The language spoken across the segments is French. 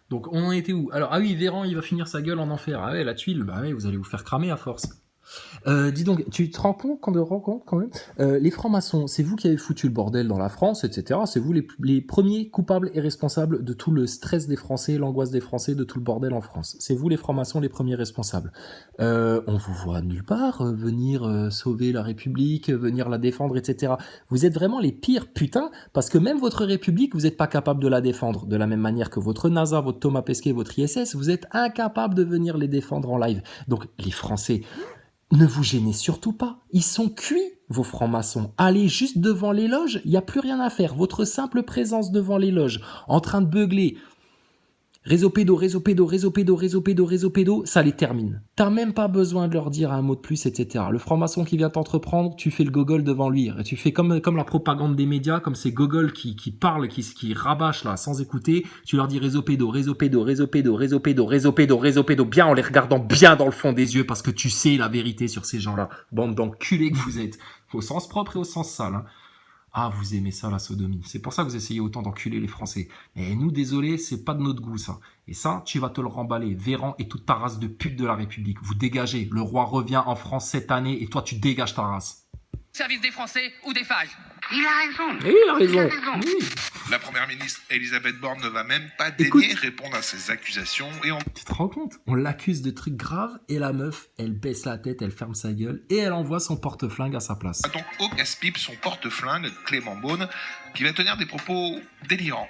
Donc on en était où? Alors, ah oui, Véran, il va finir sa gueule en enfer. Ah ouais, la tuile, bah ouais, vous allez vous faire cramer à force. Dis donc, tu te rends compte quand même les francs-maçons, c'est vous qui avez foutu le bordel dans la France, etc. C'est vous les premiers coupables et responsables de tout le stress des Français, l'angoisse des Français, de tout le bordel en France. C'est vous les francs-maçons les premiers responsables. On vous voit nulle part venir sauver la République, venir la défendre, etc. Vous êtes vraiment les pires putains, parce que même votre République, vous n'êtes pas capable de la défendre. De la même manière que votre NASA, votre Thomas Pesquet, votre ISS, vous êtes incapable de venir les défendre en live. Donc les Français, ne vous gênez surtout pas, ils sont cuits, vos francs-maçons. Allez juste devant les loges, il n'y a plus rien à faire. Votre simple présence devant les loges, en train de beugler, réseau pédo, réseau pédo, réseau pédo, réseau pédo, réseau pédo, ça les termine. T'as même pas besoin de leur dire un mot de plus, etc. Le franc-maçon qui vient t'entreprendre, tu fais le gogol devant lui. Tu fais comme la propagande des médias, comme ces gogols qui parlent, qui rabâchent là, sans écouter. Tu leur dis réseau pédo, réseau pédo, réseau pédo, réseau pédo, réseau pédo, réseau pédo, bien en les regardant bien dans le fond des yeux, parce que tu sais la vérité sur ces gens-là. Bande d'enculés que vous êtes. Au sens propre et au sens sale, hein. Ah, vous aimez ça, la sodomie. C'est pour ça que vous essayez autant d'enculer les Français. Et nous, désolé, c'est pas de notre goût, ça. Et ça, tu vas te le remballer. Véran et toute ta race de pute de la République. Vous dégagez. Le roi revient en France cette année et toi, tu dégages ta race. Service des Français ou des phages. Il a raison. Oui, il a raison. Oui. La première ministre Elisabeth Borne ne va même pas daigner répondre à ces accusations et en... Tu te rends compte? On l'accuse de trucs graves et la meuf, elle baisse la tête, elle ferme sa gueule et elle envoie son porte-flingue à sa place. donc au casse-pipe son porte-flingue, Clément Beaune, qui va tenir des propos délirants.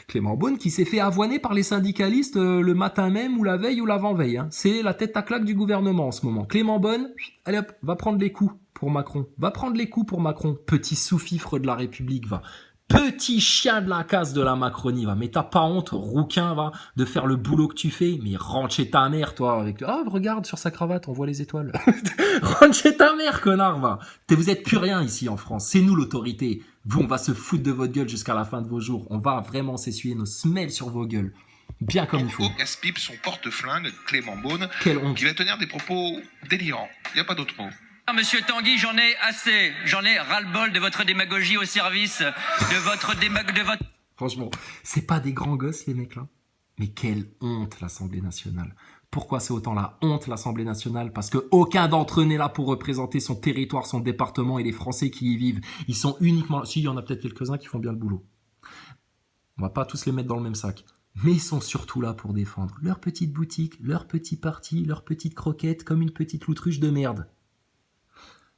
Clément Beaune qui s'est fait avoiner par les syndicalistes le matin même ou la veille ou l'avant-veille. Hein. C'est la tête à claque du gouvernement en ce moment. Clément Beaune, allez hop, va prendre les coups pour Macron. Va prendre les coups pour Macron. Petit sous-fifre de la République, va. Petit chien de la casse de la Macronie, va. Mais t'as pas honte, rouquin, va, de faire le boulot que tu fais. Mais rentre chez ta mère, toi. Avec... Ah, regarde sur sa cravate, on voit les étoiles. Rentre chez ta mère, connard, va. Vous êtes plus rien ici en France. C'est nous l'autorité. Vous, on va se foutre de votre gueule jusqu'à la fin de vos jours. On va vraiment s'essuyer nos semelles sur vos gueules. Bien comme il faut. Au casse-pipe son porte-flingue, Clément Beaune, Quelle honte. qui va tenir des propos délirants. Il n'y a pas d'autre mot. Ah, monsieur Tanguy, j'en ai assez. J'en ai ras-le-bol de votre démagogie au service de votre Franchement, c'est pas des grands gosses, les mecs, là. Mais quelle honte, l'Assemblée nationale. Pourquoi c'est autant la honte, l'Assemblée nationale? Parce que aucun d'entre eux n'est là pour représenter son territoire, son département et les Français qui y vivent. Ils sont uniquement... Si, il y en a peut-être quelques-uns qui font bien le boulot. On va pas tous les mettre dans le même sac. Mais ils sont surtout là pour défendre leur petite boutique, leur petit parti, leur petite croquette, comme une petite loutruche de merde.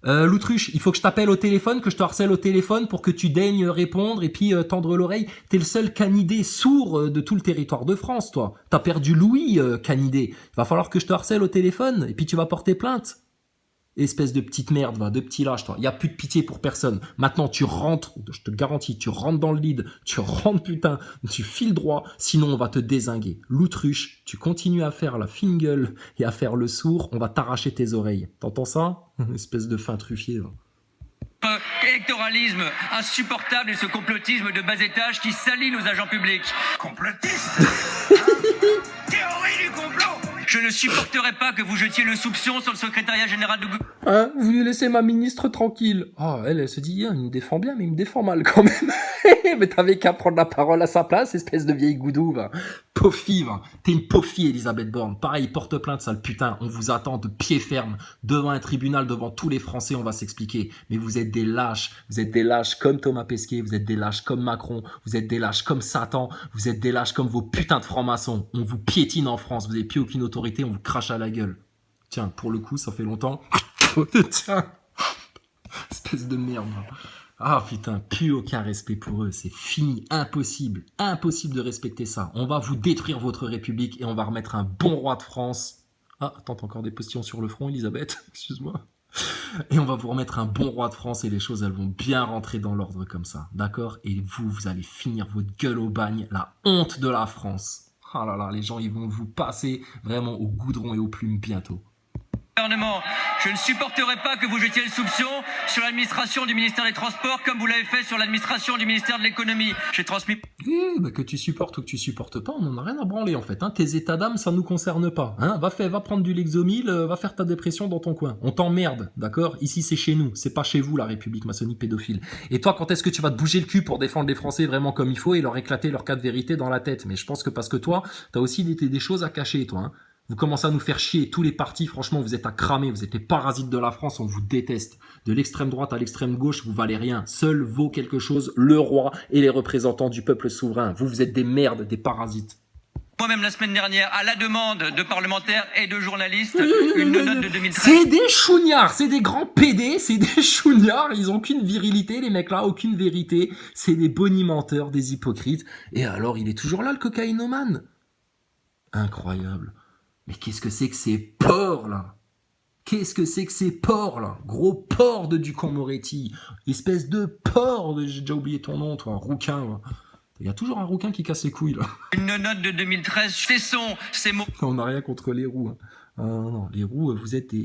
Loutruche, il faut que je t'appelle au téléphone, que je te harcèle au téléphone pour que tu daignes répondre et puis tendre l'oreille. T'es le seul canidé sourd de tout le territoire de France, toi. T'as perdu l'ouïe, canidé. Il va falloir que je te harcèle au téléphone et puis tu vas porter plainte. Espèce de petite merde, va, de petit lâche, toi. Il y a plus de pitié pour personne. Maintenant, tu rentres, je te garantis, tu rentres dans le lead, tu rentres, putain, tu files droit, sinon on va te dézinguer. Loutruche, tu continues à faire la fine gueule et à faire le sourd, on va t'arracher tes oreilles. T'entends ça? Espèce de fin truffier, va. électoralisme insupportable et ce complotisme de bas étage qui salit nos agents publics. Complotiste. Théorie du complot. Je ne supporterai pas que vous jetiez le soupçon sur le secrétariat général du gouvernement. Hein, vous laissez ma ministre tranquille. Oh, elle se dit, il me défend bien, mais il me défend mal quand même. Mais t'avais qu'à prendre la parole à sa place, espèce de vieille goudou, va. Pauvre fille, va. T'es une pauvre fille, Elisabeth Borne. Pareil, porte plainte, sale putain. On vous attend de pied ferme, devant un tribunal, devant tous les Français, on va s'expliquer. Mais vous êtes des lâches. Vous êtes des lâches comme Thomas Pesquet, vous êtes des lâches comme Macron, vous êtes des lâches comme Satan, vous êtes des lâches comme vos putains de francs-maçons. On vous piétine en France, vous n'avez plus aucune autorité, on vous crache à la gueule. Tiens, pour le coup, ça fait longtemps. Tiens. Espèce de merde. Ah putain, plus aucun respect pour eux, c'est fini, impossible de respecter ça. On va vous détruire votre République et on va remettre un bon roi de France. Ah, attends, t'as encore des postillons sur le front, Elisabeth, excuse-moi. Et on va vous remettre un bon roi de France et les choses, elles vont bien rentrer dans l'ordre comme ça, d'accord? Et vous allez finir votre gueule au bagne, la honte de la France. Ah là là, les gens, ils vont vous passer vraiment au goudron et aux plumes bientôt. gouvernement. Je ne supporterai pas que vous jetiez le soupçon sur l'administration du ministère des Transports comme vous l'avez fait sur l'administration du ministère de l'Économie. J'ai transmis... Que tu supportes ou que tu supportes pas, on en a rien à branler en fait. Hein. Tes états d'âme, ça nous concerne pas. Hein. Va prendre du Lexomil, va faire ta dépression dans ton coin. On t'emmerde, d'accord? Ici c'est chez nous, c'est pas chez vous la République maçonnique pédophile. Et toi, quand est-ce que tu vas te bouger le cul pour défendre les Français vraiment comme il faut et leur éclater leur cas de vérité dans la tête? Mais je pense que parce que toi, t'as aussi des choses à cacher, toi. Hein. Vous commencez à nous faire chier, tous les partis, franchement, vous êtes à cramer, vous êtes les parasites de la France, on vous déteste. De l'extrême droite à l'extrême gauche, vous valez rien. Seul vaut quelque chose, le roi et les représentants du peuple souverain. Vous êtes des merdes, des parasites. Moi-même la semaine dernière, à la demande de parlementaires et de journalistes, une note de 2013... C'est des chougnards, c'est des grands PD, c'est des chougnards, ils ont aucune virilité, les mecs là, aucune vérité. C'est des bonimenteurs, des hypocrites. Et alors, il est toujours là, le cocaïnomane. Incroyable. Mais qu'est-ce que c'est que ces porcs, là? Qu'est-ce que c'est que ces porcs, là? Gros porc de Dupond-Moretti. Espèce de porc de... J'ai déjà oublié ton nom, toi, rouquin, là. Il y a toujours un rouquin qui casse les couilles, là. Une note de 2013, cessons ces mots. On n'a rien contre les roux. Hein. Non, les roux, vous êtes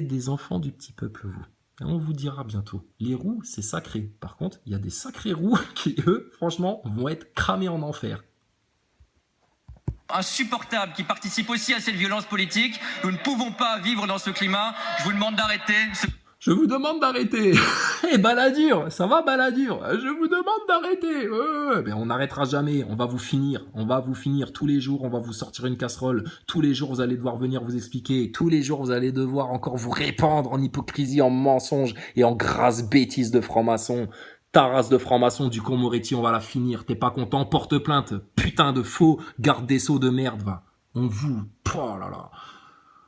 des enfants du petit peuple, vous. Et on vous dira bientôt. Les roux, c'est sacré. Par contre, il y a des sacrés roux qui, eux, franchement, vont être cramés en enfer. Insupportable qui participe aussi à cette violence politique. Nous ne pouvons pas vivre dans ce climat. Je vous demande d'arrêter. Je vous demande d'arrêter. Eh, Balladur, ça va, Balladur? Je vous demande d'arrêter. Mais on n'arrêtera jamais. On va vous finir. On va vous finir tous les jours. On va vous sortir une casserole. Tous les jours, vous allez devoir venir vous expliquer. Tous les jours, vous allez devoir encore vous répandre en hypocrisie, en mensonge et en grasse bêtise de franc-maçon. Ta race de franc-maçon du Moretti, on va la finir. T'es pas content? Porte plainte. Putain de faux garde des sceaux de merde, va. On vous... Oh là là.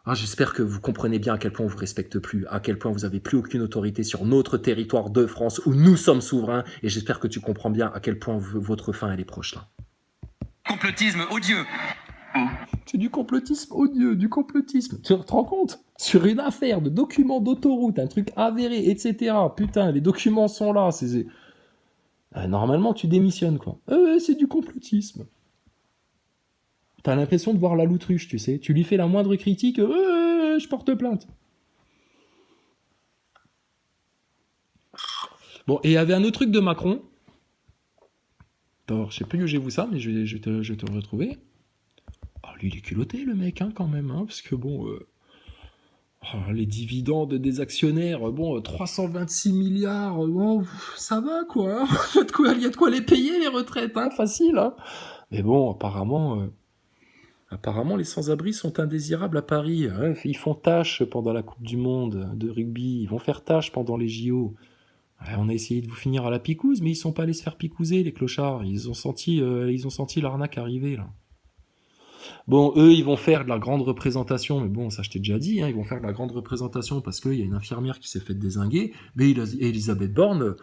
Ah, j'espère que vous comprenez bien à quel point on vous respecte plus, à quel point vous avez plus aucune autorité sur notre territoire de France où nous sommes souverains, et j'espère que tu comprends bien à quel point votre fin elle est proche là. Complotisme odieux. C'est du complotisme odieux, du complotisme. Tu te rends compte? Sur une affaire de documents d'autoroute, un truc avéré, etc. Putain, les documents sont là. Normalement, tu démissionnes, quoi. C'est du complotisme. T'as l'impression de voir la l'autruche, tu sais. Tu lui fais la moindre critique, je porte plainte. Bon, et il y avait un autre truc de Macron. Alors, je sais plus où j'ai vu ça, mais je vais te le retrouver. Ah, lui, il est culotté, le mec, hein, quand même, hein, parce que bon... les dividendes des actionnaires, 326 milliards, bon, ça va, quoi. Hein. Il y a de quoi les payer, les retraites, hein, facile, hein. Mais bon, apparemment, les sans-abri sont indésirables à Paris. Hein. Ils font tâche pendant la Coupe du Monde de rugby. Ils vont faire tâche pendant les JO. Ouais, on a essayé de vous finir à la picouse, mais ils sont pas allés se faire picouser, les clochards. Ils ont senti l'arnaque arriver, là. Bon, eux, ils vont faire de la grande représentation, mais bon, ça je t'ai déjà dit, hein, ils vont faire de la grande représentation parce qu'il y a une infirmière qui s'est faite dézinguer, mais Elisabeth Borne,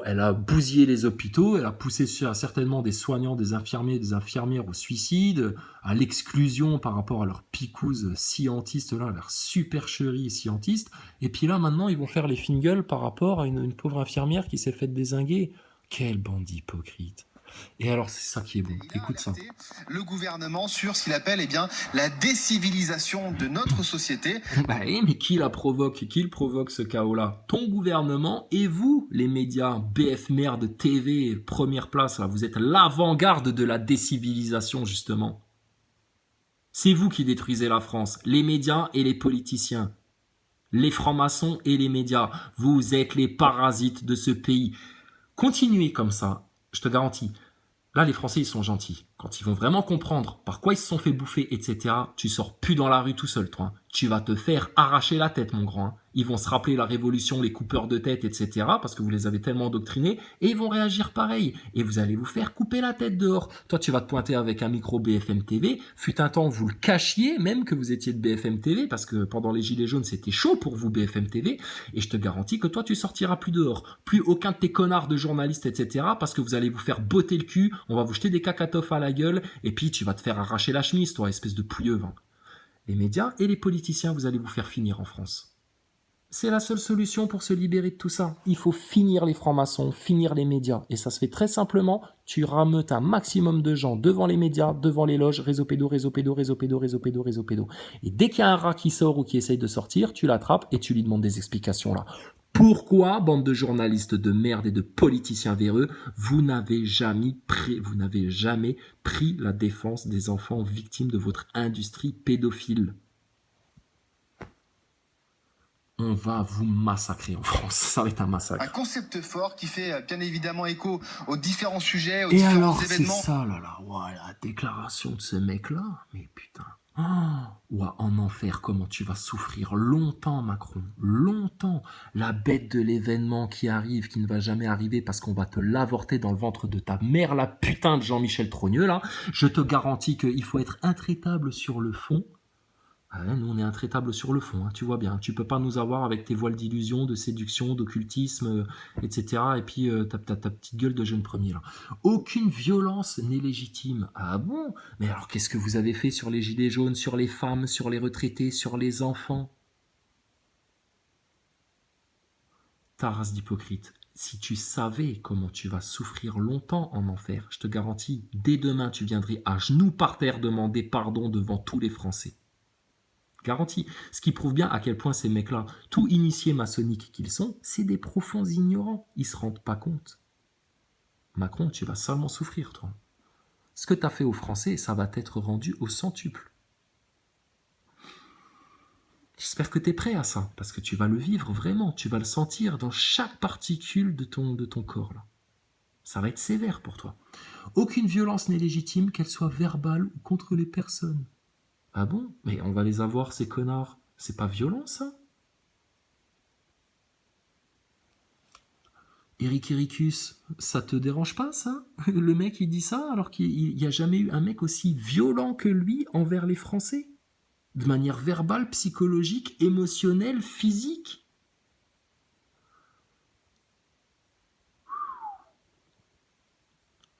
elle a bousillé les hôpitaux, elle a poussé certainement des soignants, des infirmiers, des infirmières au suicide, à l'exclusion par rapport à leur picouse scientiste, là, leur supercherie scientiste, et puis là, maintenant, ils vont faire les fines gueules par rapport à une pauvre infirmière qui s'est faite dézinguer. Quelle bande d'hypocrites. Et alors, c'est ça qui est bon. Écoute ça. Le gouvernement sur ce qu'il appelle la décivilisation de notre société. Mais qui la provoque? Qui le provoque, ce chaos-là? Ton gouvernement et vous, les médias, BF Merde, TV, première place, là, vous êtes l'avant-garde de la décivilisation, justement. C'est vous qui détruisez la France, les médias et les politiciens. Les francs-maçons et les médias. Vous êtes les parasites de ce pays. Continuez comme ça. Je te garantis, là les Français ils sont gentils. Quand ils vont vraiment comprendre par quoi ils se sont fait bouffer, etc., tu sors plus dans la rue tout seul, toi. Hein. Tu vas te faire arracher la tête, mon grand. Hein. Ils vont se rappeler la révolution, les coupeurs de tête, etc., parce que vous les avez tellement endoctrinés, et ils vont réagir pareil. Et vous allez vous faire couper la tête dehors. Toi, tu vas te pointer avec un micro BFM TV. Fut un temps, vous le cachiez, même que vous étiez de BFM TV, parce que pendant les Gilets jaunes, c'était chaud pour vous, BFM TV. Et je te garantis que toi, tu sortiras plus dehors. Plus aucun de tes connards de journalistes, etc., parce que vous allez vous faire botter le cul, on va vous jeter des cacatoffes à la gueule, et puis tu vas te faire arracher la chemise, toi, espèce de pouilleux. Hein. Les médias et les politiciens, vous allez vous faire finir en France. C'est la seule solution pour se libérer de tout ça. Il faut finir les francs-maçons, finir les médias. Et ça se fait très simplement. Tu rameutes un maximum de gens devant les médias, devant les loges, réseau pédo, réseau pédo, réseau pédo, réseau pédo, réseau pédo. Et dès qu'il y a un rat qui sort ou qui essaye de sortir, tu l'attrapes et tu lui demandes des explications là. Pourquoi, bande de journalistes de merde et de politiciens véreux, vous n'avez jamais pris la défense des enfants victimes de votre industrie pédophile ? On va vous massacrer en France. Ça va être un massacre. Un concept fort qui fait bien évidemment écho aux différents sujets, aux Et différents alors, c'est événements. ça, là, ouais, la déclaration de ce mec-là. Mais putain. Ouah, en enfer, comment tu vas souffrir longtemps, Macron. Longtemps. La bête de l'événement qui arrive, qui ne va jamais arriver parce qu'on va te l'avorter dans le ventre de ta mère, la putain de Jean-Michel Trogneux, là. Je te garantis qu'il faut être intraitable sur le fond. Ah ouais, nous, on est intraitable sur le fond, hein, tu vois bien. Tu peux pas nous avoir avec tes voiles d'illusion, de séduction, d'occultisme, etc. Et puis ta petite gueule de jeune premier, là. Aucune violence n'est légitime. Ah bon? Mais alors, qu'est-ce que vous avez fait sur les gilets jaunes, sur les femmes, sur les retraités, sur les enfants? Ta race d'hypocrite. Si tu savais comment tu vas souffrir longtemps en enfer, je te garantis, dès demain, tu viendrais à genoux par terre demander pardon devant tous les Français. Garantie. Ce qui prouve bien à quel point ces mecs-là, tout initiés maçonniques qu'ils sont, c'est des profonds ignorants. Ils se rendent pas compte. Macron, tu vas seulement souffrir, toi. Ce que tu as fait aux Français, ça va t'être rendu au centuple. J'espère que tu es prêt à ça, parce que tu vas le vivre vraiment. Tu vas le sentir dans chaque particule de ton corps, là. Ça va être sévère pour toi. Aucune violence n'est légitime, qu'elle soit verbale ou contre les personnes. Ah bon? Mais on va les avoir, ces connards. C'est pas violent, ça? Eric Ericus, ça te dérange pas, ça? Le mec, il dit ça alors qu'il n'y a jamais eu un mec aussi violent que lui envers les Français? De manière verbale, psychologique, émotionnelle, physique?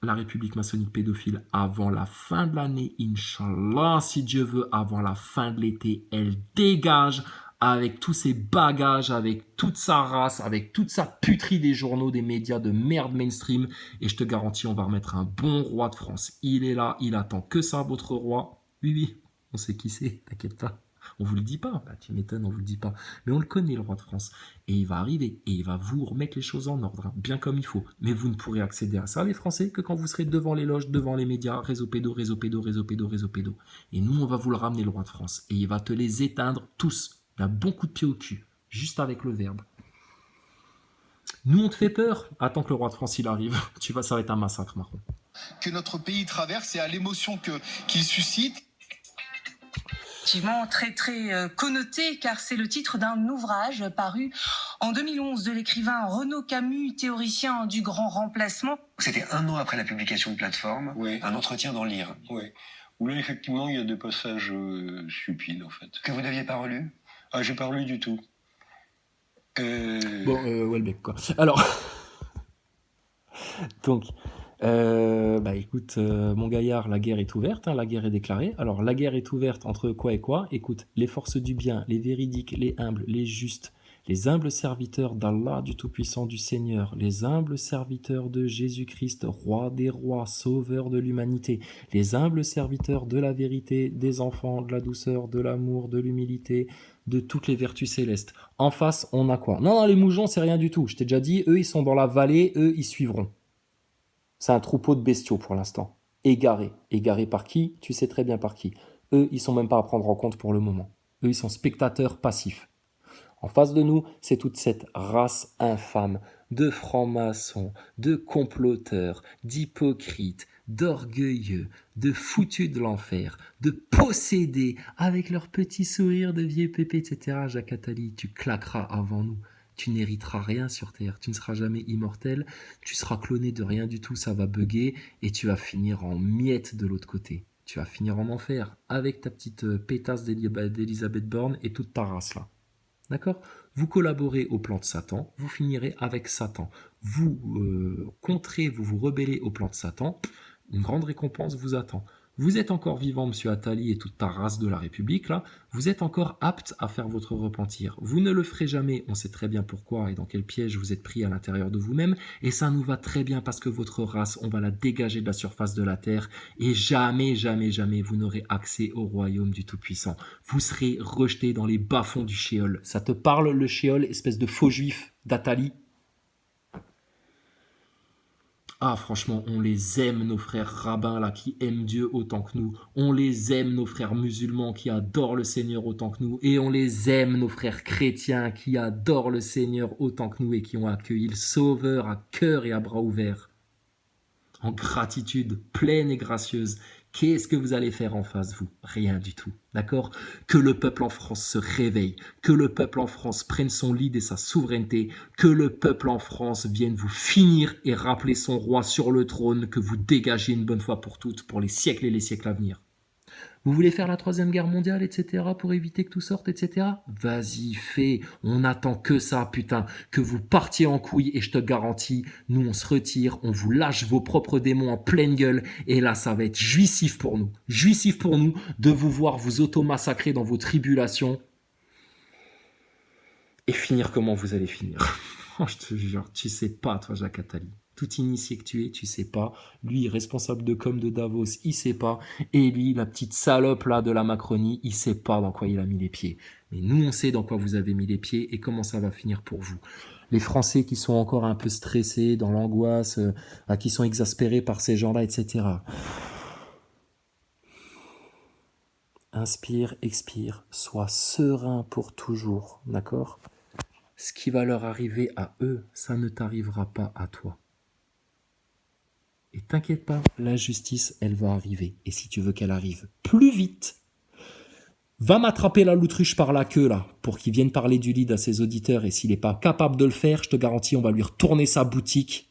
La République maçonnique pédophile, avant la fin de l'année, Inch'Allah, si Dieu veut, avant la fin de l'été, elle dégage avec tous ses bagages, avec toute sa race, avec toute sa puterie des journaux, des médias de merde mainstream. Et je te garantis, on va remettre un bon roi de France. Il est là, il attend que ça, votre roi. Oui, oui, on sait qui c'est, t'inquiète pas. On vous le dit pas, bah, tu m'étonnes, on vous le dit pas. Mais on le connaît, le roi de France. Et il va arriver, et il va vous remettre les choses en ordre, hein, bien comme il faut. Mais vous ne pourrez accéder à ça, les Français, que quand vous serez devant les loges, devant les médias, réseau pédo, réseau pédo, réseau pédo, réseau pédo. Et nous, on va vous le ramener, le roi de France. Et il va te les éteindre tous, d'un bon coup de pied au cul, juste avec le verbe. Nous, on te fait peur. Attends que le roi de France, il arrive. Tu vois, ça va être un massacre, Macron. Que notre pays traverse et à l'émotion qu'il suscite. Effectivement, très connoté, car c'est le titre d'un ouvrage paru en 2011 de l'écrivain Renaud Camus, théoricien du grand remplacement. C'était 1 an après la publication de Plateforme, Oui. un entretien dans Lire. Oui. Où là, effectivement, il y a des passages stupides, en fait. Que vous n'aviez pas relu? Ah, j'ai pas lu du tout. Bon, Welbeck, quoi. Alors, donc, bah écoute, mon gaillard, la guerre est ouverte, hein, la guerre est déclarée. Alors, la guerre est ouverte entre quoi et quoi? Écoute, les forces du bien, les véridiques, les humbles, les justes, les humbles serviteurs d'Allah, du Tout-Puissant, du Seigneur, les humbles serviteurs de Jésus-Christ, roi des rois, sauveur de l'humanité, les humbles serviteurs de la vérité, des enfants, de la douceur, de l'amour, de l'humilité, de toutes les vertus célestes. En face, on a quoi? Non, les moujons, c'est rien du tout. Je t'ai déjà dit, eux, ils sont dans la vallée, eux, ils suivront. C'est un troupeau de bestiaux pour l'instant. Égarés. Égarés par qui? Tu sais très bien par qui. Eux, ils sont même pas à prendre en compte pour le moment. Eux, ils sont spectateurs passifs. En face de nous, c'est toute cette race infâme de francs-maçons, de comploteurs, d'hypocrites, d'orgueilleux, de foutus de l'enfer, de possédés, avec leur petit sourire de vieux pépé, etc. Jacques Attali, tu claqueras avant nous. Tu n'hériteras rien sur Terre, tu ne seras jamais immortel, tu seras cloné de rien du tout, ça va bugger, et tu vas finir en miettes de l'autre côté. Tu vas finir en enfer, avec ta petite pétasse d'Elisabeth Borne et toute ta race là. D'accord? Vous collaborez au plan de Satan, vous finirez avec Satan. Vous contrez, vous vous rebellez au plan de Satan, une grande récompense vous attend. Vous êtes encore vivant, monsieur Attali et toute ta race de la République, là. Vous êtes encore apte à faire votre repentir. Vous ne le ferez jamais, on sait très bien pourquoi et dans quel piège vous êtes pris à l'intérieur de vous-même. Et ça nous va très bien parce que votre race, on va la dégager de la surface de la terre. Et jamais, jamais, jamais, vous n'aurez accès au royaume du Tout-Puissant. Vous serez rejeté dans les bas-fonds du Sheol. Ça te parle, le Sheol, espèce de faux juif d'Attali? Ah, franchement, on les aime, nos frères rabbins, là, qui aiment Dieu autant que nous. On les aime, nos frères musulmans, qui adorent le Seigneur autant que nous. Et on les aime, nos frères chrétiens, qui adorent le Seigneur autant que nous et qui ont accueilli le Sauveur à cœur et à bras ouverts. En gratitude pleine et gracieuse. Qu'est-ce que vous allez faire en face, vous? Rien du tout, d'accord? Que le peuple en France se réveille, que le peuple en France prenne son lead et sa souveraineté, que le peuple en France vienne vous finir et rappeler son roi sur le trône, que vous dégagez une bonne fois pour toutes pour les siècles et les siècles à venir. Vous voulez faire la 3e guerre mondiale, etc., pour éviter que tout sorte, etc. Vas-y, fais. On n'attend que ça, putain. Que vous partiez en couille et je te garantis, nous on se retire, on vous lâche vos propres démons en pleine gueule et là ça va être jouissif pour nous. Jouissif pour nous de vous voir vous auto-massacrer dans vos tribulations et finir comment vous allez finir. Oh, je te jure, tu sais pas, toi, Jacques Attali. Tout initié que tu es, tu sais pas. Lui, responsable de com de Davos, il sait pas. Et lui, la petite salope là de la Macronie, il sait pas dans quoi il a mis les pieds. Mais nous, on sait dans quoi vous avez mis les pieds et comment ça va finir pour vous. Les Français qui sont encore un peu stressés, dans l'angoisse, qui sont exaspérés par ces gens-là, etc. Inspire, expire, sois serein pour toujours, d'accord ? Ce qui va leur arriver à eux, ça ne t'arrivera pas à toi. Et t'inquiète pas, la justice, elle va arriver. Et si tu veux qu'elle arrive plus vite, va m'attraper la loutruche par la queue, là, pour qu'il vienne parler du lead à ses auditeurs. Et s'il n'est pas capable de le faire, je te garantis, on va lui retourner sa boutique.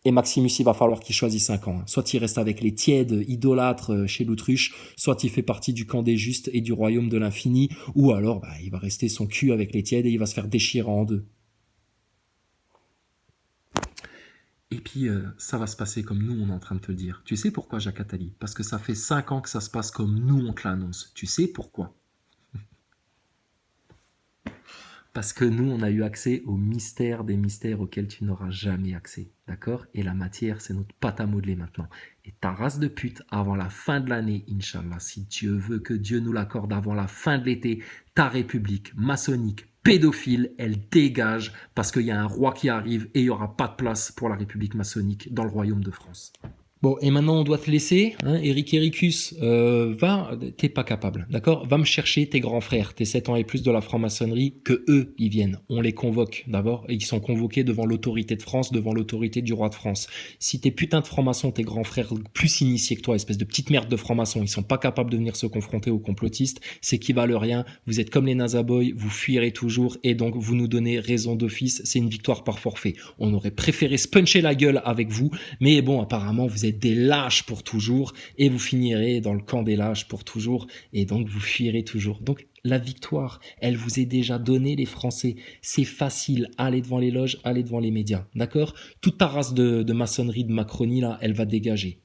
Et Maximus, il va falloir qu'il choisisse un camp. Soit il reste avec les tièdes idolâtres chez l'autruche, soit il fait partie du camp des justes et du royaume de l'infini, ou alors il va rester son cul avec les tièdes et il va se faire déchirer en deux. Et puis, ça va se passer comme nous, on est en train de te le dire. Tu sais pourquoi, Jacques Attali? Parce que ça fait 5 ans que ça se passe comme nous, on te l'annonce. Tu sais pourquoi? Parce que nous, on a eu accès au mystère des mystères auxquels tu n'auras jamais accès. D'accord? Et la matière, c'est notre pâte à modeler maintenant. Et ta race de pute, avant la fin de l'année, Inch'Allah, si Dieu veut que Dieu nous l'accorde avant la fin de l'été, ta république maçonnique, pédophile, elle dégage parce qu'il y a un roi qui arrive et il n'y aura pas de place pour la république maçonnique dans le royaume de France. Bon, et maintenant on doit te laisser, hein, Eric Ericus, t'es pas capable, d'accord? Va me chercher tes grands frères, tes 7 ans et plus de la franc-maçonnerie, que eux, ils viennent. On les convoque d'abord, et ils sont convoqués devant l'autorité de France, devant l'autorité du roi de France. Si tes putains de francs-maçons, tes grands frères plus initiés que toi, espèce de petite merde de francs-maçons, ils sont pas capables de venir se confronter aux complotistes, c'est qu'ils valent rien, vous êtes comme les Nazaboys, vous fuirez toujours, et donc vous nous donnez raison d'office, c'est une victoire par forfait. On aurait préféré se puncher la gueule avec vous, mais bon, apparemment, vous êtes des lâches pour toujours et vous finirez dans le camp des lâches pour toujours et donc vous fuirez toujours. Donc la victoire, elle vous est déjà donnée, les Français. C'est facile, allez devant les loges, allez devant les médias, d'accord? Toute ta race de maçonnerie, de Macronie, là, elle va dégager.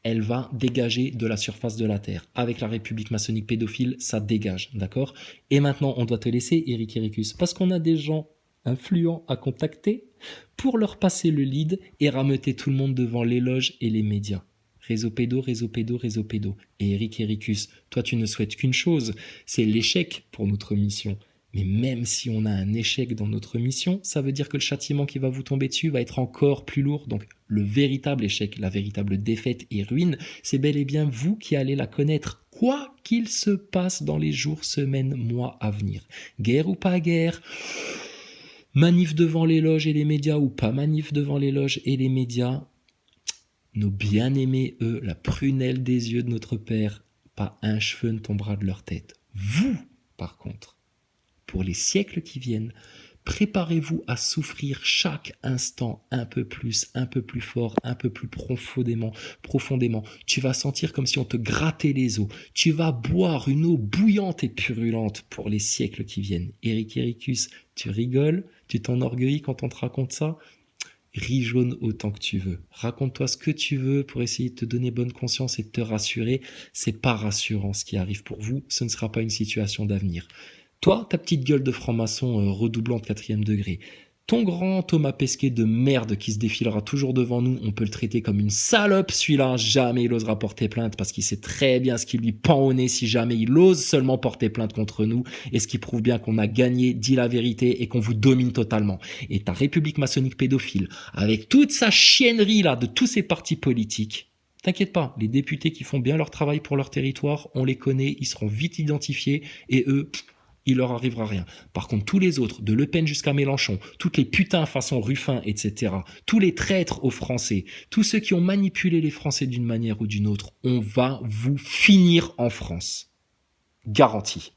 Elle va dégager de la surface de la Terre. Avec la République maçonnique pédophile, ça dégage, d'accord? Et maintenant, on doit te laisser, Eric Ericus, parce qu'on a des gens influents à contacter pour leur passer le lead et rameuter tout le monde devant les loges et les médias. Réseau pédo, réseau pédo, réseau pédo. Et Eric Ericus, toi tu ne souhaites qu'une chose, c'est l'échec pour notre mission. Mais même si on a un échec dans notre mission, ça veut dire que le châtiment qui va vous tomber dessus va être encore plus lourd. Donc le véritable échec, la véritable défaite et ruine, c'est bel et bien vous qui allez la connaître, quoi qu'il se passe dans les jours, semaines, mois à venir. Guerre ou pas guerre, manif devant les loges et les médias ou pas manif devant les loges et les médias, nos bien-aimés, eux, la prunelle des yeux de notre Père, pas un cheveu ne tombera de leur tête. Vous, par contre, pour les siècles qui viennent, préparez-vous à souffrir chaque instant un peu plus fort, un peu plus profondément. Tu vas sentir comme si on te grattait les os. Tu vas boire une eau bouillante et purulente pour les siècles qui viennent. Eric Ericus, tu rigoles, tu t'enorgueillis quand on te raconte ça. ris jaune autant que tu veux. Raconte-toi ce que tu veux pour essayer de te donner bonne conscience et de te rassurer. C'est pas rassurant ce qui arrive pour vous. Ce ne sera pas une situation d'avenir. Toi, ta petite gueule de franc-maçon redoublant de 4e degré. Ton grand Thomas Pesquet de merde qui se défilera toujours devant nous, on peut le traiter comme une salope, celui-là. Jamais il osera porter plainte parce qu'il sait très bien ce qui lui pend au nez si jamais il ose seulement porter plainte contre nous. Et ce qui prouve bien qu'on a gagné, dit la vérité et qu'on vous domine totalement. Et ta république maçonnique pédophile, avec toute sa chiennerie là de tous ces partis politiques, t'inquiète pas, les députés qui font bien leur travail pour leur territoire, on les connaît, ils seront vite identifiés et eux... il leur arrivera rien. Par contre, tous les autres, de Le Pen jusqu'à Mélenchon, toutes les putains façon Ruffin, etc., tous les traîtres aux Français, tous ceux qui ont manipulé les Français d'une manière ou d'une autre, on va vous finir en France. Garanti.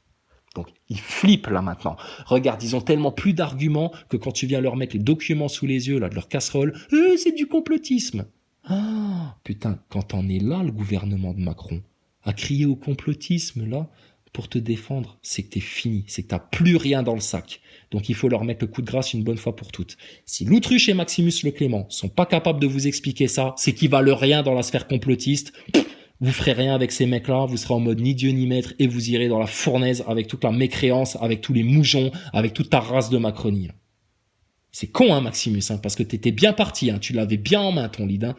Donc, ils flippent là maintenant. Regarde, ils ont tellement plus d'arguments que quand tu viens leur mettre les documents sous les yeux là de leur casserole, c'est du complotisme. Ah, putain, quand t'en es là, le gouvernement de Macron, à crier au complotisme là, pour te défendre, c'est que t'es fini, c'est que t'as plus rien dans le sac. Donc il faut leur mettre le coup de grâce une bonne fois pour toutes. Si l'Autruche et Maximus Le Clément sont pas capables de vous expliquer ça, c'est qu'ils valent rien dans la sphère complotiste. Vous ferez rien avec ces mecs-là, vous serez en mode ni Dieu ni maître et vous irez dans la fournaise avec toute la mécréance, avec tous les moujons, avec toute ta race de Macronie. C'est con, hein, Maximus, hein, parce que t'étais bien parti, hein, tu l'avais bien en main ton lead, hein.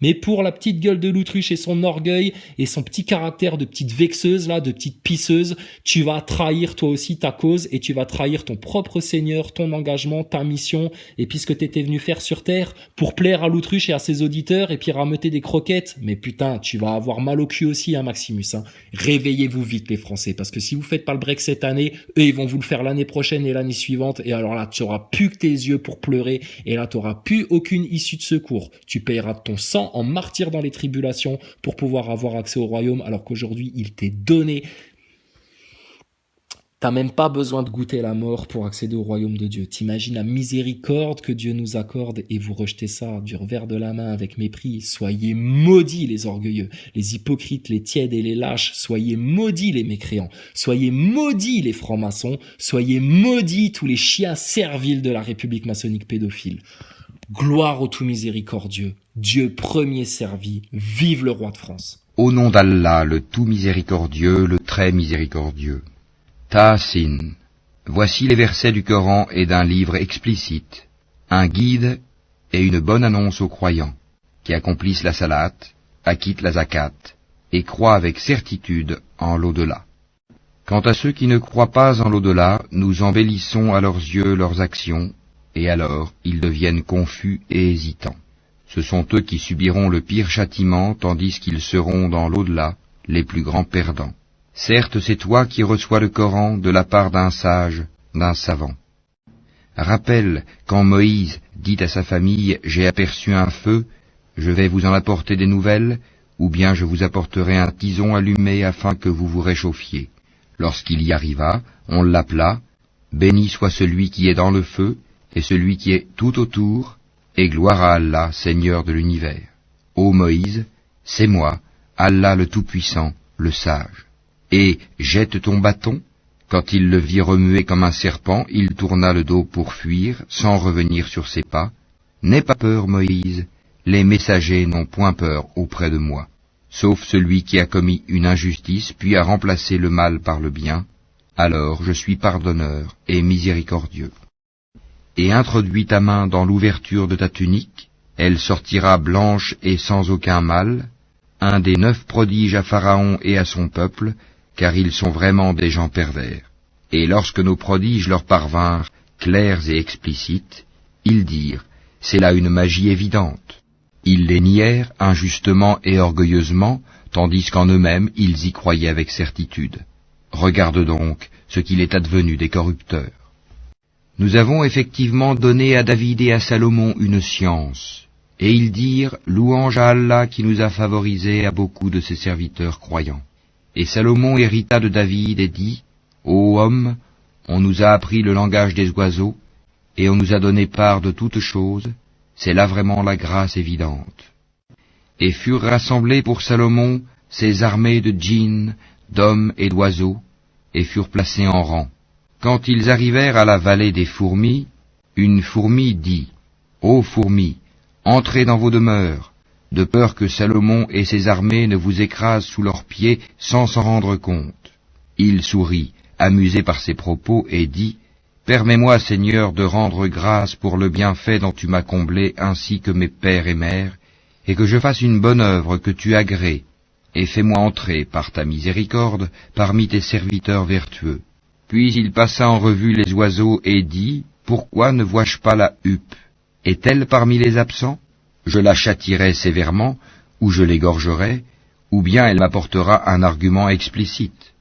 Mais pour la petite gueule de l'Autruche et son orgueil et son petit caractère de petite vexeuse, là, de petite pisseuse, tu vas trahir toi aussi ta cause et tu vas trahir ton propre Seigneur, ton engagement, ta mission et puis ce que t'étais venu faire sur Terre pour plaire à l'Autruche et à ses auditeurs et puis rameuter des croquettes. Mais putain, tu vas avoir mal au cul aussi, hein, Maximus, hein. Réveillez-vous vite, les Français, parce que si vous faites pas le break cette année, eux, ils vont vous le faire l'année prochaine et l'année suivante et alors là, tu auras plus que tes yeux pour pleurer et là, tu auras plus aucune issue de secours. Tu payeras de ton sang en martyr dans les tribulations pour pouvoir avoir accès au royaume alors qu'aujourd'hui il t'est donné. T'as même pas besoin de goûter la mort pour accéder au royaume de Dieu. T'imagines la miséricorde que Dieu nous accorde et vous rejetez ça du revers de la main avec mépris. Soyez maudits les orgueilleux, les hypocrites, les tièdes et les lâches. Soyez maudits les mécréants. Soyez maudits les francs-maçons. Soyez maudits tous les chiens serviles de la République maçonnique pédophile. Gloire au tout miséricordieux, Dieu premier servi, vive le roi de France. Au nom d'Allah, le tout miséricordieux, le très miséricordieux. Ta'asin. Voici les versets du Coran et d'un livre explicite, un guide et une bonne annonce aux croyants, qui accomplissent la salat, acquittent la zakat, et croient avec certitude en l'au-delà. Quant à ceux qui ne croient pas en l'au-delà, nous embellissons à leurs yeux leurs actions, et alors ils deviennent confus et hésitants. Ce sont eux qui subiront le pire châtiment, tandis qu'ils seront dans l'au-delà les plus grands perdants. Certes, c'est toi qui reçois le Coran de la part d'un sage, d'un savant. Rappelle quand Moïse dit à sa famille « J'ai aperçu un feu, je vais vous en apporter des nouvelles, ou bien je vous apporterai un tison allumé afin que vous vous réchauffiez. » Lorsqu'il y arriva, on l'appela « Béni soit celui qui est dans le feu, et celui qui est tout autour, et gloire à Allah, Seigneur de l'univers. Ô Moïse, c'est moi, Allah le Tout-Puissant, le Sage. Et jette ton bâton. » Quand il le vit remuer comme un serpent, il tourna le dos pour fuir, sans revenir sur ses pas. « N'aie pas peur, Moïse, les messagers n'ont point peur auprès de moi, sauf celui qui a commis une injustice, puis a remplacé le mal par le bien. Alors je suis pardonneur et miséricordieux. Et introduis ta main dans l'ouverture de ta tunique, elle sortira blanche et sans aucun mal, un des 9 prodiges à Pharaon et à son peuple, car ils sont vraiment des gens pervers. Et lorsque nos prodiges leur parvinrent, clairs et explicites, ils dirent, c'est là une magie évidente. Ils les nièrent injustement et orgueilleusement, tandis qu'en eux-mêmes ils y croyaient avec certitude. Regarde donc ce qu'il est advenu des corrupteurs. Nous avons effectivement donné à David et à Salomon une science, et ils dirent, louange à Allah qui nous a favorisés à beaucoup de ses serviteurs croyants. Et Salomon hérita de David et dit, ô homme, on nous a appris le langage des oiseaux, et on nous a donné part de toutes choses, c'est là vraiment la grâce évidente. Et furent rassemblés pour Salomon ces armées de djinns, d'hommes et d'oiseaux, et furent placés en rang. Quand ils arrivèrent à la vallée des fourmis, une fourmi dit, Ô fourmis, entrez dans vos demeures, de peur que Salomon et ses armées ne vous écrasent sous leurs pieds sans s'en rendre compte. Il sourit, amusé par ses propos, et dit, « Permets-moi, Seigneur, de rendre grâce pour le bienfait dont tu m'as comblé, ainsi que mes pères et mères, et que je fasse une bonne œuvre que tu agrées, et fais-moi entrer, par ta miséricorde, parmi tes serviteurs vertueux. » Puis il passa en revue les oiseaux et dit, « Pourquoi ne vois-je pas la huppe? Est-elle parmi les absents? Je la châtierai sévèrement, ou je l'égorgerai, ou bien elle m'apportera un argument explicite. »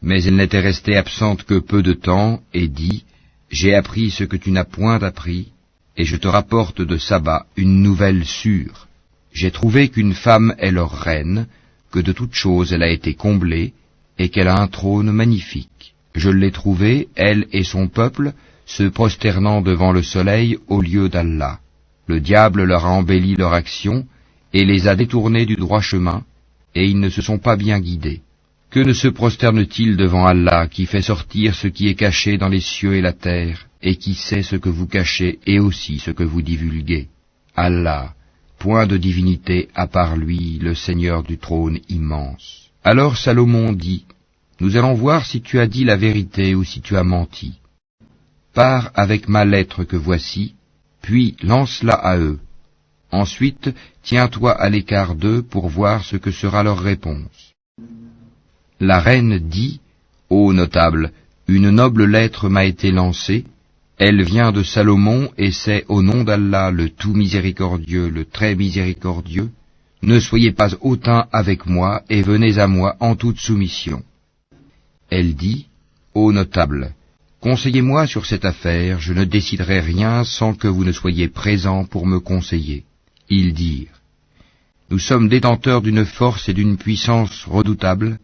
Mais elle n'était restée absente que peu de temps, et dit, « J'ai appris ce que tu n'as point appris, et je te rapporte de Saba une nouvelle sûre. J'ai trouvé qu'une femme est leur reine, que de toutes choses elle a été comblée, et qu'elle a un trône magnifique. Je l'ai trouvée, elle et son peuple, se prosternant devant le soleil au lieu d'Allah. Le diable leur a embelli leur action, et les a détournés du droit chemin, et ils ne se sont pas bien guidés. Que ne se prosterne-t-il devant Allah, qui fait sortir ce qui est caché dans les cieux et la terre, et qui sait ce que vous cachez et aussi ce que vous divulguez? Allah, point de divinité à part lui, le Seigneur du trône immense. Alors Salomon dit, « Nous allons voir si tu as dit la vérité ou si tu as menti. Pars avec ma lettre que voici, puis lance-la à eux. Ensuite, tiens-toi à l'écart d'eux pour voir ce que sera leur réponse. » La reine dit, « Ô notable, une noble lettre m'a été lancée, elle vient de Salomon et c'est au nom d'Allah le tout miséricordieux, le très miséricordieux. Ne soyez pas hautains avec moi et venez à moi en toute soumission. » Elle dit, « Ô notable, conseillez-moi sur cette affaire, je ne déciderai rien sans que vous ne soyez présents pour me conseiller. » Ils dirent, « Nous sommes détenteurs d'une force et d'une puissance redoutables,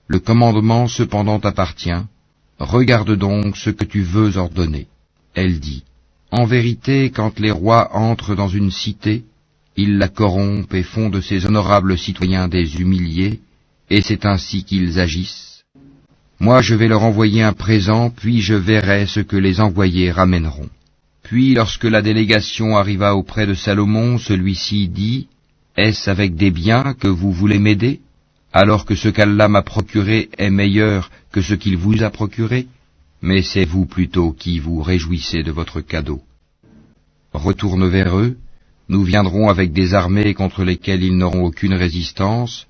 le commandement cependant t'appartient, regarde donc ce que tu veux ordonner. » Elle dit, « En vérité, quand les rois entrent dans une cité, ils la corrompent et font de ces honorables citoyens des humiliés, et c'est ainsi qu'ils agissent. Moi je vais leur envoyer un présent, puis je verrai ce que les envoyés ramèneront. » Puis lorsque la délégation arriva auprès de Salomon, celui-ci dit, « Est-ce avec des biens que vous voulez m'aider, alors que ce qu'Allah m'a procuré est meilleur que ce qu'il vous a procuré? Mais c'est vous plutôt qui vous réjouissez de votre cadeau. Retourne vers eux, nous viendrons avec des armées contre lesquelles ils n'auront aucune résistance,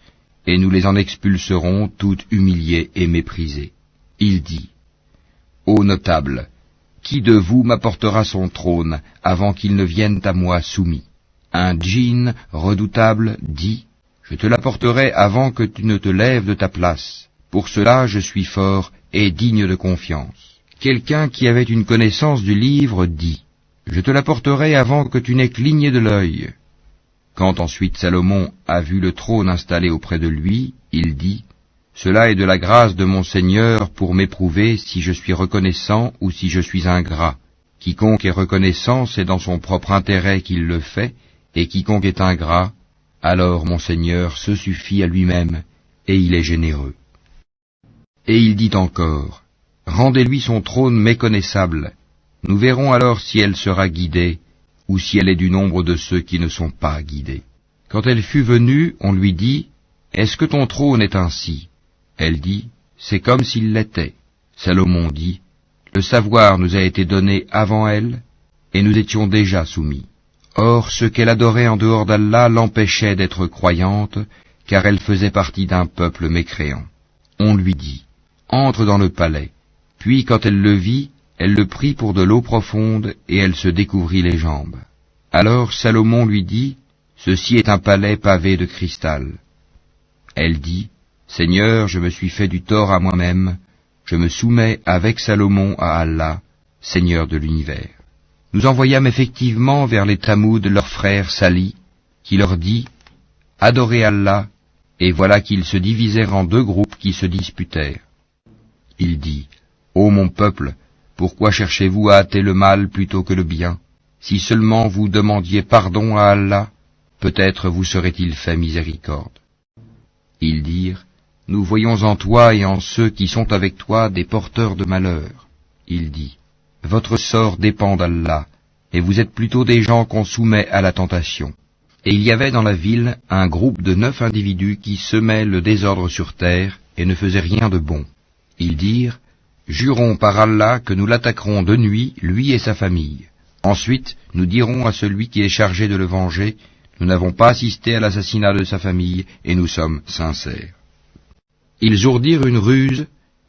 et nous les en expulserons toutes humiliées et méprisées. » Il dit, « Ô notable, qui de vous m'apportera son trône avant qu'il ne vienne à moi soumis? » Un djinn redoutable dit, « Je te l'apporterai avant que tu ne te lèves de ta place. Pour cela je suis fort et digne de confiance. » Quelqu'un qui avait une connaissance du livre dit, « Je te l'apporterai avant que tu n'aies cligné de l'œil. » Quand ensuite Salomon a vu le trône installé auprès de lui, il dit, « Cela est de la grâce de mon Seigneur pour m'éprouver si je suis reconnaissant ou si je suis ingrat. Quiconque est reconnaissant, c'est dans son propre intérêt qu'il le fait, et quiconque est ingrat, alors mon Seigneur se suffit à lui-même, et il est généreux. » Et il dit encore, « Rendez-lui son trône méconnaissable. Nous verrons alors si elle sera guidée, ou si elle est du nombre de ceux qui ne sont pas guidés. » Quand elle fut venue, on lui dit, « Est-ce que ton trône est ainsi ?» Elle dit, « C'est comme s'il l'était. » Salomon dit, « Le savoir nous a été donné avant elle, et nous étions déjà soumis. Or, ce qu'elle adorait en dehors d'Allah l'empêchait d'être croyante, car elle faisait partie d'un peuple mécréant. » On lui dit, « Entre dans le palais. » Puis quand elle le vit, elle le prit pour de l'eau profonde, et elle se découvrit les jambes. Alors Salomon lui dit, « Ceci est un palais pavé de cristal. » Elle dit, « Seigneur, je me suis fait du tort à moi-même, je me soumets avec Salomon à Allah, Seigneur de l'univers. » Nous envoyâmes effectivement vers les Tamoud leur frère Sali, qui leur dit, « Adorez Allah, et voilà qu'ils se divisèrent en deux groupes qui se disputèrent. » Il dit, « Ô mon peuple, pourquoi cherchez-vous à hâter le mal plutôt que le bien? Si seulement vous demandiez pardon à Allah, peut-être vous serait-il fait miséricorde. » Ils dirent, « Nous voyons en toi et en ceux qui sont avec toi des porteurs de malheur. » Il dit, « Votre sort dépend d'Allah, et vous êtes plutôt des gens qu'on soumet à la tentation. Et il y avait dans la ville un groupe de 9 individus qui semaient le désordre sur terre et ne faisaient rien de bon. Ils dirent, « Jurons par Allah que nous l'attaquerons de nuit, lui et sa famille. Ensuite, nous dirons à celui qui est chargé de le venger, nous n'avons pas assisté à l'assassinat de sa famille et nous sommes sincères. » Ils ourdirent une ruse,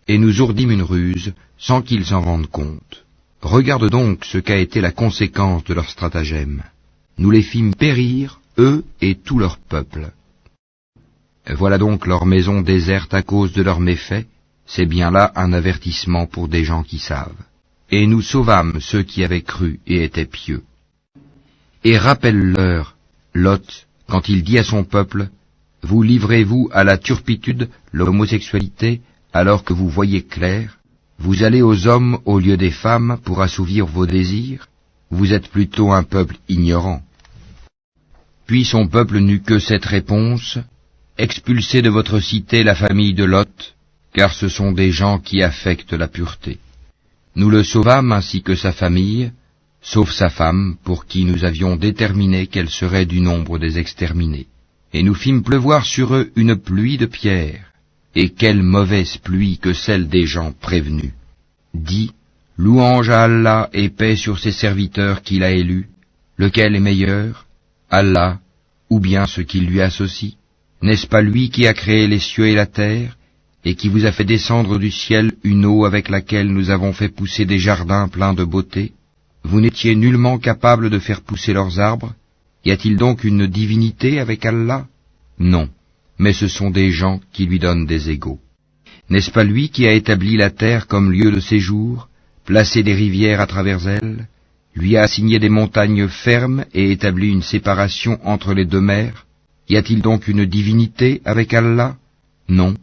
et nous ourdîmes une ruse, sans qu'ils s'en rendent compte. Regarde donc ce qu'a été la conséquence de leur stratagème. Nous les fîmes périr, eux et tout leur peuple. Voilà donc leur maison déserte à cause de leurs méfaits, c'est bien là un avertissement pour des gens qui savent. Et nous sauvâmes ceux qui avaient cru et étaient pieux. Et rappelle-leur, Lot, quand il dit à son peuple, « Vous livrez-vous à la turpitude, l'homosexualité, alors que vous voyez clair? Vous allez aux hommes au lieu des femmes pour assouvir vos désirs? Vous êtes plutôt un peuple ignorant. » Puis son peuple n'eut que cette réponse, « Expulsez de votre cité la famille de Lot, car ce sont des gens qui affectent la pureté. » Nous le sauvâmes ainsi que sa famille, sauf sa femme, pour qui nous avions déterminé qu'elle serait du nombre des exterminés. Et nous fîmes pleuvoir sur eux une pluie de pierres. Et quelle mauvaise pluie que celle des gens prévenus. Dis, louange à Allah et paix sur ses serviteurs qu'il a élus. Lequel est meilleur, Allah, ou bien ce qui lui associe? N'est-ce pas lui qui a créé les cieux et la terre, et qui vous a fait descendre du ciel une eau avec laquelle nous avons fait pousser des jardins pleins de beauté? Vous n'étiez nullement capable de faire pousser leurs arbres? Y a-t-il donc une divinité avec Allah? Non, mais ce sont des gens qui lui donnent des égaux. N'est-ce pas lui qui a établi la terre comme lieu de séjour, placé des rivières à travers elle, lui a assigné des montagnes fermes et établi une séparation entre les deux mers? Y a-t-il donc une divinité avec Allah? Non,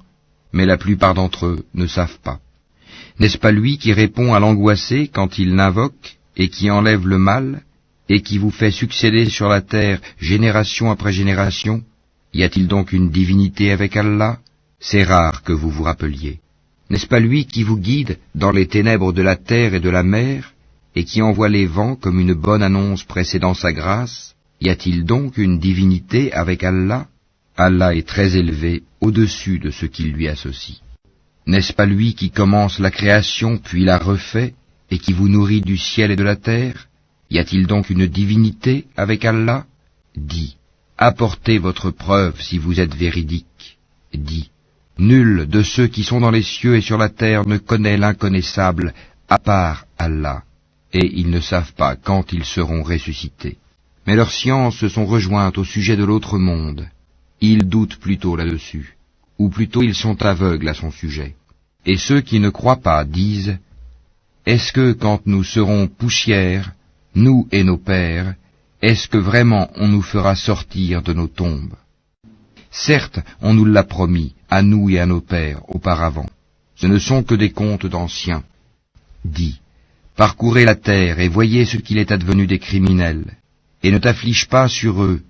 mais la plupart d'entre eux ne savent pas. N'est-ce pas lui qui répond à l'angoissé quand il l'invoque, et qui enlève le mal, et qui vous fait succéder sur la terre génération après génération? Y a-t-il donc une divinité avec Allah? C'est rare que vous vous rappeliez. N'est-ce pas lui qui vous guide dans les ténèbres de la terre et de la mer, et qui envoie les vents comme une bonne annonce précédant sa grâce? Y a-t-il donc une divinité avec Allah? Allah est très élevé au-dessus de ce qu'il lui associe. N'est-ce pas lui qui commence la création puis la refait, et qui vous nourrit du ciel et de la terre? Y a-t-il donc une divinité avec Allah? Dis, apportez votre preuve si vous êtes véridique. Dis, nul de ceux qui sont dans les cieux et sur la terre ne connaît l'inconnaissable à part Allah, et ils ne savent pas quand ils seront ressuscités. Mais leurs sciences se sont rejointes au sujet de l'autre monde. Ils doutent plutôt là-dessus, ou plutôt ils sont aveugles à son sujet. Et ceux qui ne croient pas disent, est-ce que quand nous serons poussière, nous et nos pères, est-ce que vraiment on nous fera sortir de nos tombes? Certes, on nous l'a promis, à nous et à nos pères, auparavant. Ce ne sont que des contes d'anciens. Dis, parcourez la terre et voyez ce qu'il est advenu des criminels, et ne t'afflige pas sur eux,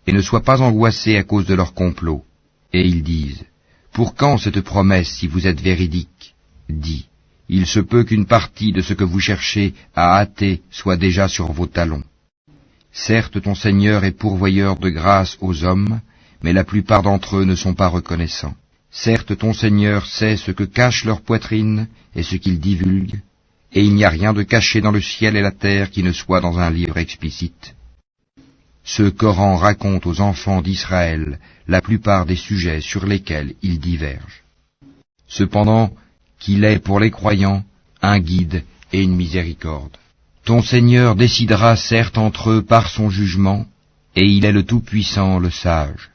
et ne sois pas angoissé à cause de leur complot. Et ils disent, pour quand cette promesse si vous êtes véridique? Dis, il se peut qu'une partie de ce que vous cherchez à hâter soit déjà sur vos talons. Certes, ton Seigneur est pourvoyeur de grâce aux hommes, mais la plupart d'entre eux ne sont pas reconnaissants. Certes, ton Seigneur sait ce que cache leur poitrine et ce qu'ils divulguent, et il n'y a rien de caché dans le ciel et la terre qui ne soit dans un livre explicite. Ce Coran raconte aux enfants d'Israël la plupart des sujets sur lesquels ils divergent. Cependant, qu'il est pour les croyants un guide et une miséricorde. Ton Seigneur décidera certes entre eux par son jugement, et il est le Tout-Puissant, le Sage.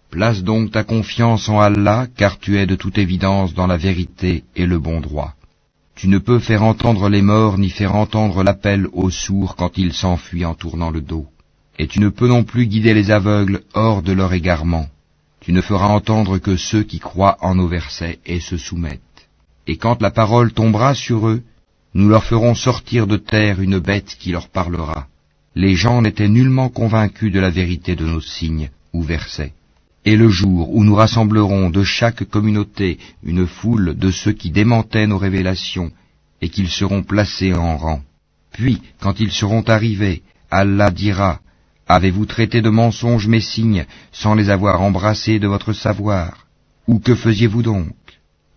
Place donc ta confiance en Allah, car tu es de toute évidence dans la vérité et le bon droit. Tu ne peux faire entendre les morts ni faire entendre l'appel aux sourds quand ils s'enfuient en tournant le dos. Et tu ne peux non plus guider les aveugles hors de leur égarement. Tu ne feras entendre que ceux qui croient en nos versets et se soumettent. Et quand la parole tombera sur eux, nous leur ferons sortir de terre une bête qui leur parlera. Les gens n'étaient nullement convaincus de la vérité de nos signes ou versets. Et le jour où nous rassemblerons de chaque communauté une foule de ceux qui démentaient nos révélations, et qu'ils seront placés en rang. Puis, quand ils seront arrivés, Allah dira, « Avez-vous traité de mensonges mes signes, sans les avoir embrassés de votre savoir? Ou que faisiez-vous donc ?»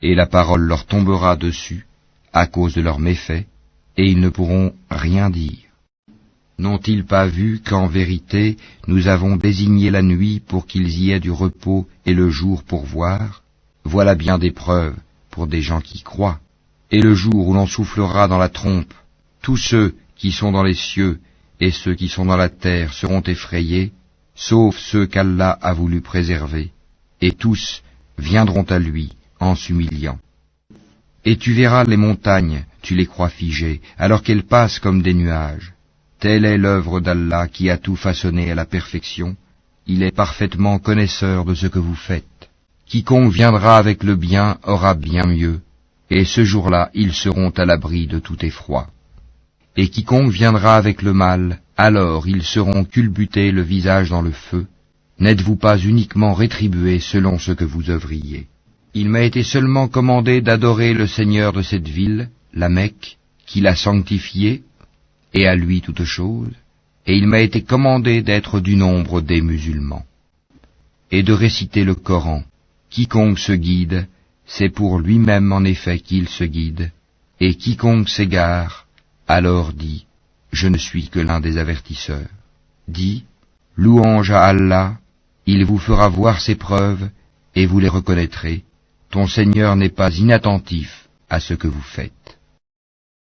Et la parole leur tombera dessus, à cause de leurs méfaits, et ils ne pourront rien dire. N'ont-ils pas vu qu'en vérité, nous avons désigné la nuit pour qu'ils y aient du repos et le jour pour voir? Voilà bien des preuves pour des gens qui croient. Et le jour où l'on soufflera dans la trompe, tous ceux qui sont dans les cieux et ceux qui sont dans la terre seront effrayés, sauf ceux qu'Allah a voulu préserver, et tous viendront à lui en s'humiliant. Et tu verras les montagnes, tu les crois figées, alors qu'elles passent comme des nuages. Telle est l'œuvre d'Allah qui a tout façonné à la perfection. Il est parfaitement connaisseur de ce que vous faites. Quiconque viendra avec le bien aura bien mieux, et ce jour-là ils seront à l'abri de tout effroi. Et quiconque viendra avec le mal, alors ils seront culbutés le visage dans le feu. N'êtes-vous pas uniquement rétribués selon ce que vous œuvriez? Il m'a été seulement commandé d'adorer le Seigneur de cette ville, la Mecque, qui l'a sanctifiée, et à lui toute chose, et il m'a été commandé d'être du nombre des musulmans, et de réciter le Coran. Quiconque se guide, c'est pour lui-même en effet qu'il se guide, et quiconque s'égare, alors dit, je ne suis que l'un des avertisseurs. Dis, louange à Allah, il vous fera voir ses preuves, et vous les reconnaîtrez. Ton Seigneur n'est pas inattentif à ce que vous faites.